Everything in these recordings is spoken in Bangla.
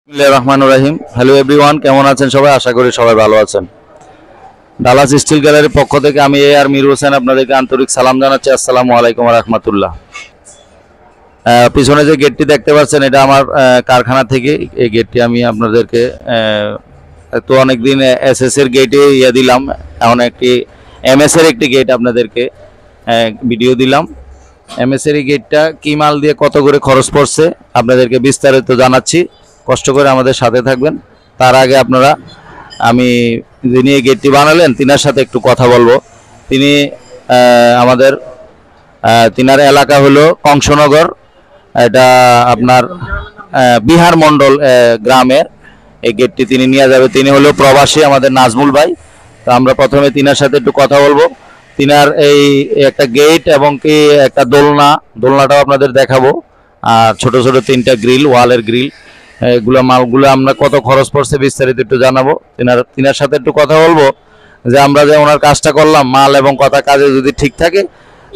রহমানুর রহিম। হ্যালো এভরিওয়ান, কেমন আছেন সবাই? আশা করি সবাই ভালো আছেন। ডালাস স্টিল গ্যালারির পক্ষ থেকে আমি আর মির হোসেন আপনাদেরকে আন্তরিক সালাম জানাচ্ছি। আসসালামু আলাইকুম রহমতুল্লাহ। পিছনে যে গেটটি দেখতে পাচ্ছেন এটা আমার কারখানা থেকে। এই গেটটি আমি আপনাদেরকে তো অনেকদিন এসএস এর গেটে দিলাম, এখন একটি এমএস এর একটি গেট আপনাদেরকে ভিডিও দিলাম। এমএস এর এই গেটটা কি মাল দিয়ে কত করে খরচ পড়ছে আপনাদেরকে বিস্তারিত জানাচ্ছি, কষ্ট করে আমাদের সাথে থাকবেন। তার আগে আমি যিনি এই গেটটি বানালেন তিনার সাথে একটু কথা বলবো। তিনি তিনার এলাকা হলো কংসনগর, এটা আপনার বিহার মন্ডল গ্রামের। এই গেটটি তিনি নিয়ে যাবে। তিনি হলো প্রবাসী আমাদের নাজমুল ভাই। তো আমরা প্রথমে তিনার সাথে একটু কথা বলবো। তিনার এই একটা গেট এবং কি একটা দোলনাটাও আপনাদের দেখাবো, আর ছোট ছোট তিনটা গ্রিল, ওয়ালের গ্রিল, এগুলো মালগুলো আমরা কত খরচ পড়ছে বিস্তারিত একটু জানাবো। তিনার সাথে একটু কথা বলবো যে আমরা যে ওনার কাজটা করলাম, মাল এবং কথা কাজে যদি ঠিক থাকে,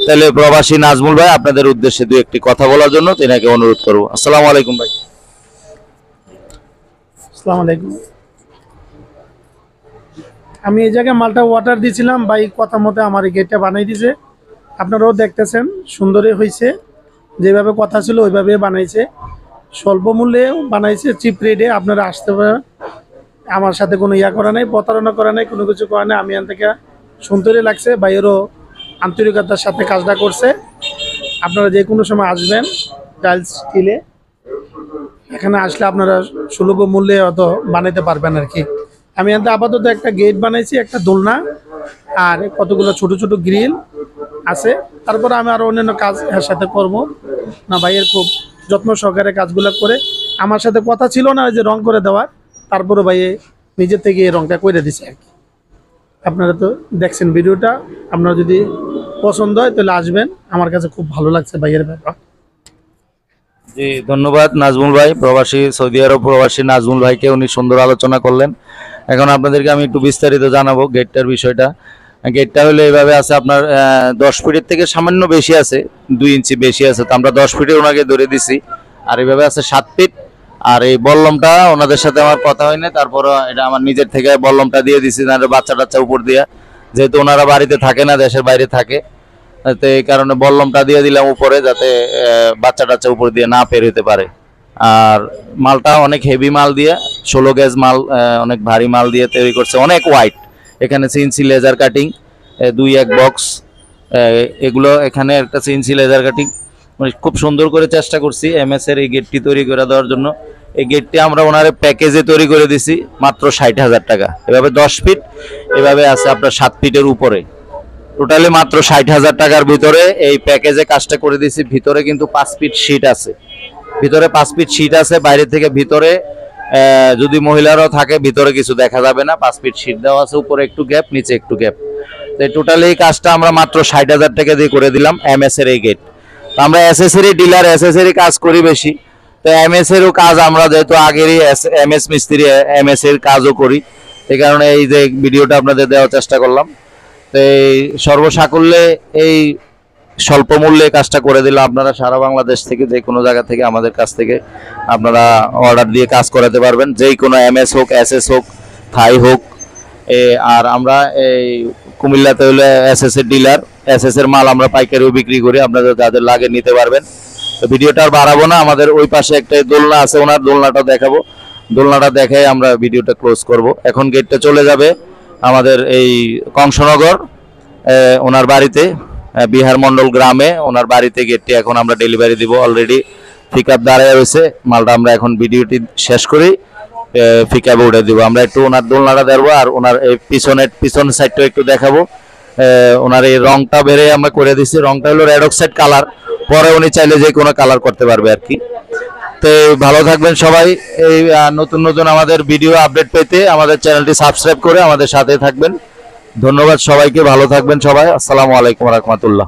তাহলে প্রবাসী নাজমুল ভাই আপনাদের উদ্দেশ্যে দু একটি কথা বলার জন্য তিনাকে অনুরোধ করবো। আসসালামু আলাইকুম ভাই। আসসালামু আলাইকুম। আমি এই জায়গায় মালটা অর্ডার দিয়েছিলাম, ভাই কথা মতো আমার এই গেটটা বানিয়ে দিয়েছে। আপনারাও দেখতেছেন সুন্দরই হয়েছে, যেভাবে কথা ছিল ওইভাবে বানাইছে, স্বল্প মূল্যে বানাইছে, চিপ রেটে। আপনারা আসতে পারেন, আমার সাথে কোনো করা নেই, প্রতারণা করা নেই, কোনো কিছু করা নেই। আমি এখান থেকে সুন্দরই লাগছে, ভাইয়েরও আন্তরিকতার সাথে কাজটা করছে। আপনারা যে কোনো সময় আসবেন টাইলস স্টিলে, এখানে আসলে আপনারা সুলভ মূল্যে অত বানাইতে পারবেন আর কি। আমি এখানে আপাতত একটা গেট বানাইছি, একটা দোলনা, আর কতগুলো ছোট ছোট গ্রিল আছে। তারপরে আমি আরও অন্যান্য কাজ এর সাথে করবো না। ভাইয়ের খুব যত্ন সহকারে কাজগুলো করে, আমার সাথে কথা ছিল না যে রং করে দেওয়ার, তারপরে ভাইয়ে নিজের থেকে এই রংটা করে দিছে আর কি। আপনারা তো দেখছেন ভিডিওটা, আপনারা যদি পছন্দ হয় তাহলে আসবেন। আমার কাছে খুব ভালো লাগছে ভাইয়ের ব্যাপার। জি, ধন্যবাদ নাজমুল ভাই। প্রবাসী সৌদি আরব প্রবাসী নাজমুল ভাইকে উনি সুন্দর আলোচনা করলেন। এখন আপনাদেরকে আমি একটু বিস্তারিত জানাবো গেটটার বিষয়টা। গেটটা হলো এইভাবে আছে, আপনার 10 ফিটের থেকে সামান্য বেশি আছে, 2 ইঞ্চি বেশি আছে। তো আমরা 10 ফিটে ওনাকে ধরে দিছি। আর এইভাবে আছে 7 ফিট। আর এই বল্লমটা ওনাদের সাথে আমার কথা হয় না, তারপরে এটা আমার নিজের থেকে বল্লমটা দিয়ে দিছি, বাচ্চা টাচ্চা উপর দিয়ে, যেহেতু ওনারা বাড়িতে থাকে না, দেশের বাইরে থাকে, তো এই কারণে বল্লমটা দিয়ে দিলাম উপরে, যাতে বাচ্চা টাচ্চা উপর দিয়ে না বের হতে পারে। আর মালটা অনেক হেভি মাল দিয়ে, 16 গেজ মাল, অনেক ভারী মাল দিয়ে তৈরি করছে, অনেক ওয়াইট। এখানে সিএনসি লেজার কাটিং 2-1 বক্স, এগুলো এখানে একটা সিএনসি লেজার কাটিং, মানে খুব সুন্দর করে চেষ্টা করছি এমএস এর এই গেটটি তৈরি করে দেওয়ার জন্য। এই গেটটি আমরা ওনারে প্যাকেজে তৈরি করে দিছি মাত্র 60,000 টাকা। এভাবে 10 ফিট, এভাবে আছে আপনার 7 ফিটের উপরে, টোটালি মাত্র 60,000 টাকার ভিতরে এই প্যাকেজে কাজটা করে দিছি। ভিতরে কিন্তু 5 ফিট শীট আছে, ভিতরে 5 ফিট শীট আছে। বাইরে থেকে ভিতরে যদি মহিলারাও থাকে, ভিতরে কিছু দেখা যাবে না। 5 ফিট শীট দেওয়া আছে, উপরে একটু গ্যাপ, নিচে একটু গ্যাপ। তো টোটালি এই কাজটা আমরা মাত্র 60,000 টাকা দিয়ে করে দিলাম এমএস এর এই গেট। তো আমরা এসএসএরই ডিলার, এসএসএরই কাজ করি বেশি। তো এমএস এরও কাজ আমরা যেহেতু আগেরই এমএস মিস্ত্রি, এমএস এর কাজও করি, এই কারণে এই যে ভিডিওটা আপনাদের দেওয়ার চেষ্টা করলাম। তো এই সর্বসাকুল্যে এই স্বল্প মূল্যে কাজটা করে দিলাম। আপনারা সারা বাংলাদেশ থেকে যে কোনো জায়গা থেকে আমাদের কাছ থেকে আপনারা অর্ডার দিয়ে কাজ করাতে পারবেন, যেই কোনো এমএস হোক, এসএস হোক, থাই হোক। আর আমরা এই কুমিল্লাতে হলে এসএস এর ডিলার, এসএস এর মাল আমরা পাইকারিও বিক্রি করি, আপনাদের যাদের লাগে নিতে পারবেন। তো ভিডিওটা আর বাড়াবো না, আমাদের ওই পাশে একটা দোলনা আছে, ওনার দোলনাটা দেখাবো। দোলনাটা দেখে আমরা ভিডিওটা ক্লোজ করব। এখন গেটটা চলে যাবে আমাদের এই কংসনগর ওনার বাড়িতে, বিহার মন্ডল গ্রামে ওনার বাড়িতে। গেটটি এখন আমরা ডেলিভারি দিব। অলরেডি পিকআপ দাঁড়ায় রয়েছে, মালটা আমরা এখন ভিডিওটি শেষ করি পিকআপে উঠে দিব। আমরা একটু ওনার দোলনাটা দেখবো, আর ওনার এই পিছন সাইডটাও একটু দেখাবো। ওনার এই রংটা বেড়ে আমরা করে দিচ্ছি, রংটা হলো রেড অক্সাইড কালার, পরে উনি চাইলে যে কোনো কালার করতে পারবে আর কি। তো ভালো থাকবেন সবাই। এই নতুন নতুন আমাদের ভিডিও আপডেট পেতে আমাদের চ্যানেলটি সাবস্ক্রাইব করে আমাদের সাথে থাকবেন। ধন্যবাদ সবাইকে, ভালো থাকবেন সবাই। আসসালামু আলাইকুম রহমতুল্লাহ।